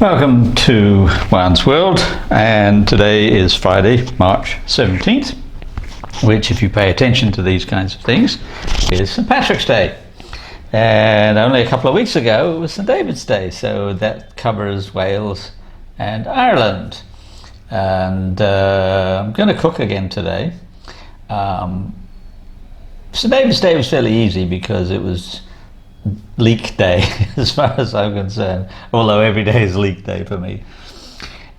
Welcome to Juan's World, and today is Friday, March 17th, which, if you pay attention to these kinds of things, is St. Patrick's Day. And only a couple of weeks ago it was St. David's Day, so that covers Wales and Ireland. And I'm going to cook again today. St. David's Day was fairly easy because it was leek day as far as I'm concerned, although every day is leek day for me.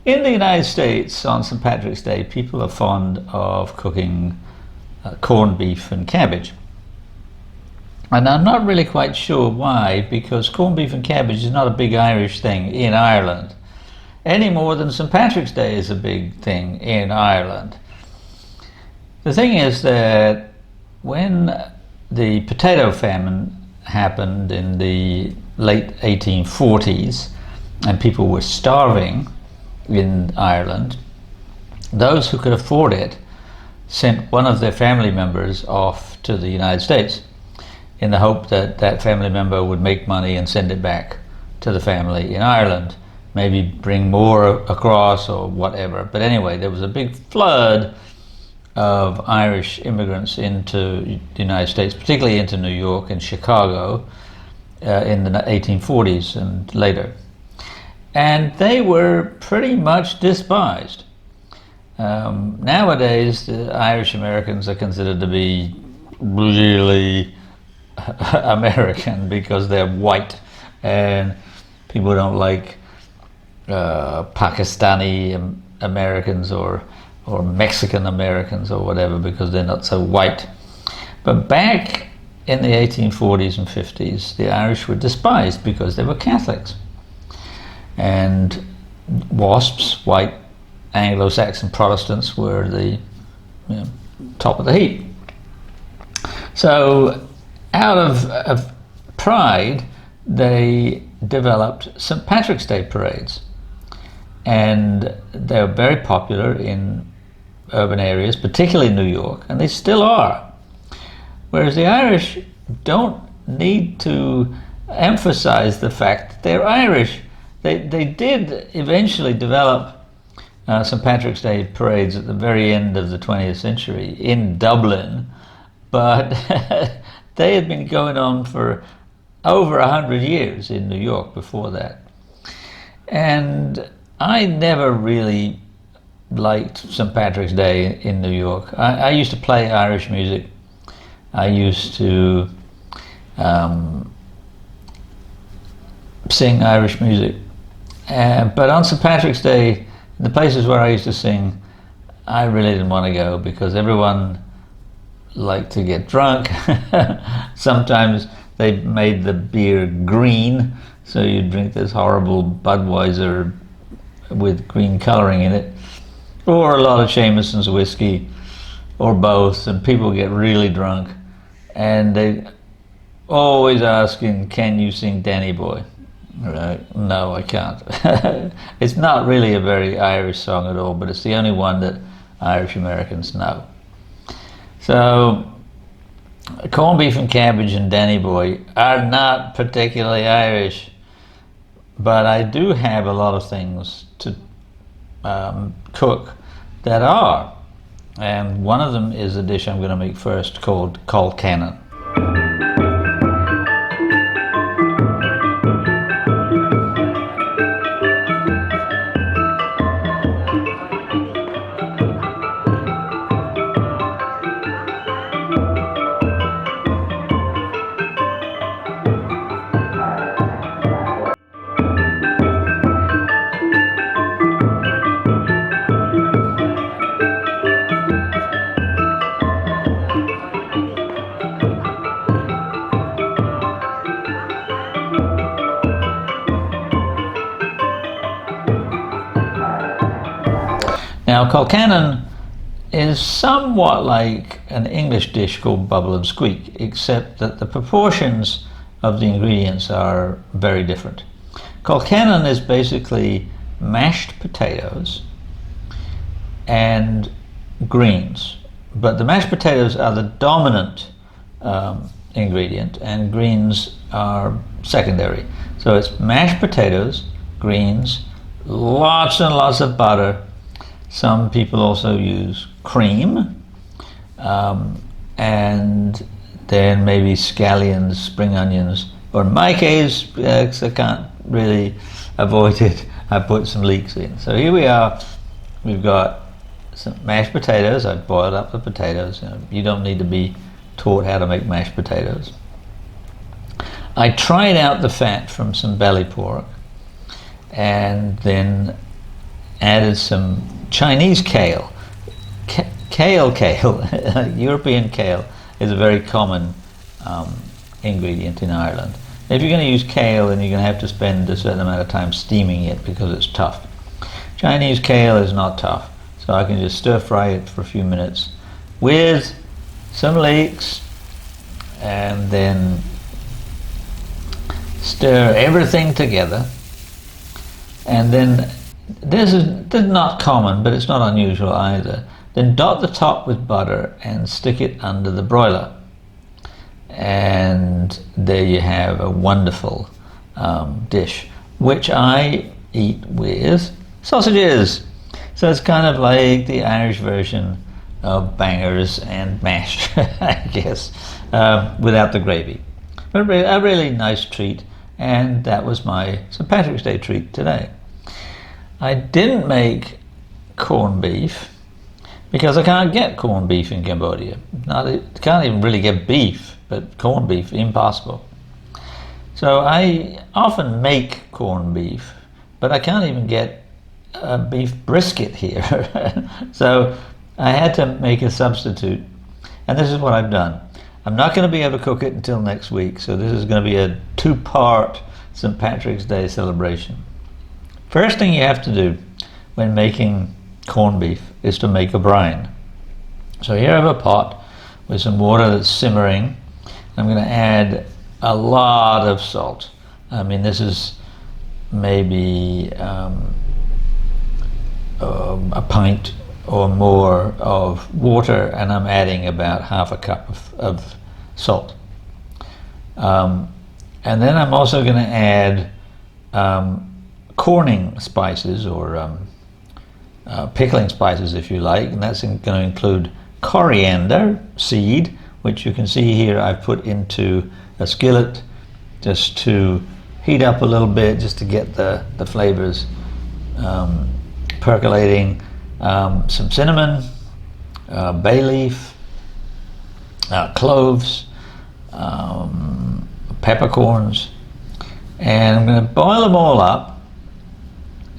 In the United States on St. Patrick's Day, people are fond of cooking corned beef and cabbage. And I'm not really quite sure why, because corned beef and cabbage is not a big Irish thing in Ireland, any more than St. Patrick's Day is a big thing in Ireland. The thing is that when the potato famine happened in the late 1840s and people were starving in Ireland, those who could afford it sent one of their family members off to the United States in the hope that that family member would make money and send it back to the family in Ireland, maybe bring more across or whatever. But anyway, there was a big flood of Irish immigrants into the United States, particularly into New York and Chicago in the 1840s and later. And they were pretty much despised. Nowadays, the Irish Americans are considered to be really American because they're white, and people don't like Pakistani Americans or Mexican Americans or whatever because they're not so white. But back in the 1840s and 50s, the Irish were despised because they were Catholics. And WASPs, white Anglo-Saxon Protestants, were the top of the heap. So out of pride, they developed St. Patrick's Day parades. And they were very popular in urban areas, particularly New York, and they still are. Whereas the Irish don't need to emphasize the fact that they're Irish. They did eventually develop St. Patrick's Day parades at the very end of the 20th century in Dublin, but they had been going on for over 100 years in New York before that. And I never really liked St. Patrick's Day in New York. I used to play Irish music. I used to sing Irish music. But on St. Patrick's Day, the places where I used to sing, I really didn't want to go because everyone liked to get drunk. Sometimes they made the beer green, so you'd drink this horrible Budweiser with green coloring in it, or a lot of Jameson's whiskey, or both, and people get really drunk, and they always asking, "Can you sing Danny Boy?" Right? No, I can't. It's not really a very Irish song at all, but it's the only one that Irish Americans know. So corned beef and cabbage and Danny Boy are not particularly Irish, but I do have a lot of things to cook that are, and one of them is a dish I'm going to make first called colcannon. Now, colcannon is somewhat like an English dish called bubble and squeak, except that the proportions of the ingredients are very different. Colcannon is basically mashed potatoes and greens, but the mashed potatoes are the dominant ingredient and greens are secondary. So it's mashed potatoes, greens, lots and lots of butter. Some people also use cream, and then maybe scallions, spring onions, or in my case, because I can't really avoid it, I put some leeks in. So here we are. We've got some mashed potatoes. I've boiled up the potatoes. You don't need to be taught how to make mashed potatoes. I tried out the fat from some belly pork and then added some Chinese kale. Kale, European kale is a very common ingredient in Ireland. If you're going to use kale, then you're going to have to spend a certain amount of time steaming it because it's tough. Chinese kale is not tough, so I can just stir fry it for a few minutes with some leeks and then stir everything together. And then this is not common, but it's not unusual either. Then dot the top with butter and stick it under the broiler. And there you have a wonderful dish, which I eat with sausages. So it's kind of like the Irish version of bangers and mash, I guess, without the gravy. But a really nice treat, and that was my St. Patrick's Day treat today. I didn't make corned beef because I can't get corned beef in Cambodia. Can't even really get beef, but corned beef, impossible. So I often make corned beef, but I can't even get a beef brisket here. So I had to make a substitute, and this is what I've done. I'm not going to be able to cook it until next week, so this is going to be a two-part St. Patrick's Day celebration. First thing you have to do when making corned beef is to make a brine. So here I have a pot with some water that's simmering. I'm going to add a lot of salt. I mean, this is maybe a pint or more of water, and I'm adding about half a cup of salt. And then I'm also going to add corning spices, or pickling spices if you like, and that's going to include coriander seed, which you can see here I've put into a skillet just to heat up a little bit, just to get the flavors percolating. Some cinnamon, bay leaf, cloves, peppercorns, and I'm going to boil them all up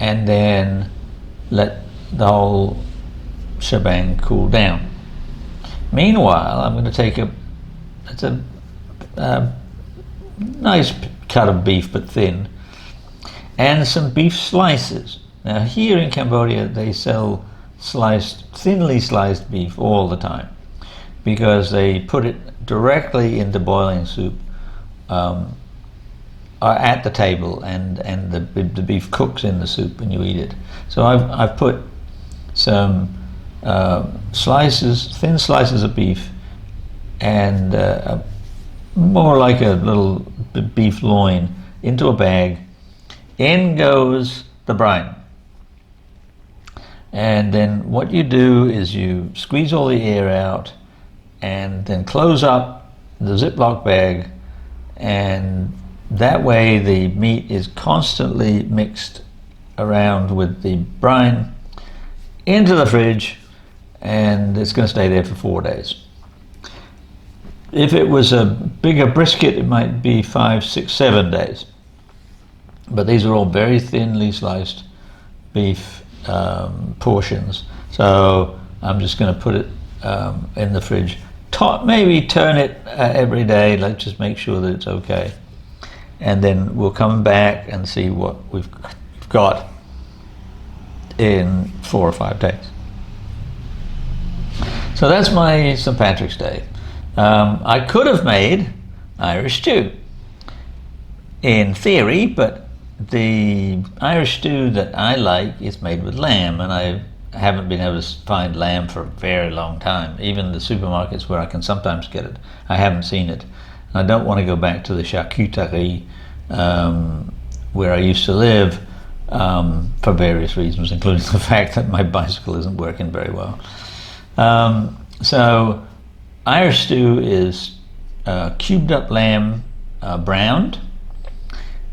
and then let the whole shebang cool down. Meanwhile, I'm going to take a nice cut of beef, but thin, and some beef slices. Now here in Cambodia they sell thinly sliced beef all the time because they put it directly into boiling soup at the table, and the beef cooks in the soup and you eat it. So I've put some thin slices of beef and more like a little beef loin into a bag. In goes the brine. And then what you do is you squeeze all the air out and then close up the Ziploc bag, and that way the meat is constantly mixed around with the brine into the fridge, and it's going to stay there for 4 days. If it was a bigger brisket, it might be 5, 6, 7 days. But these are all very thinly sliced beef portions. So I'm just going to put it in the fridge. Maybe turn it every day. Let's just make sure that it's okay. And then we'll come back and see what we've got in 4 or 5 days. So that's my St. Patrick's Day. I could have made Irish stew in theory, but the Irish stew that I like is made with lamb, and I haven't been able to find lamb for a very long time. Even the supermarkets where I can sometimes get it, I haven't seen it. And I don't want to go back to the charcuterie where I used to live, for various reasons, including the fact that my bicycle isn't working very well. So Irish stew is cubed up lamb, browned,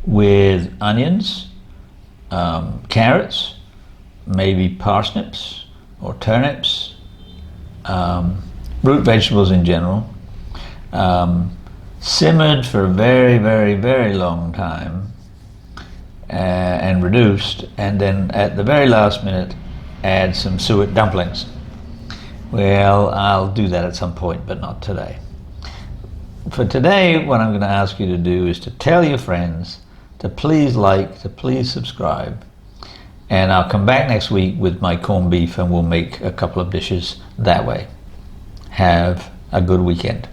with onions, carrots, maybe parsnips or turnips, root vegetables in general, simmered for a very, very, very long time, and reduced, and then at the very last minute add some suet dumplings. Well, I'll do that at some point, but not today. For today, what I'm going to ask you to do is to tell your friends to please like, to please subscribe, and I'll come back next week with my corned beef and we'll make a couple of dishes that way. Have a good weekend.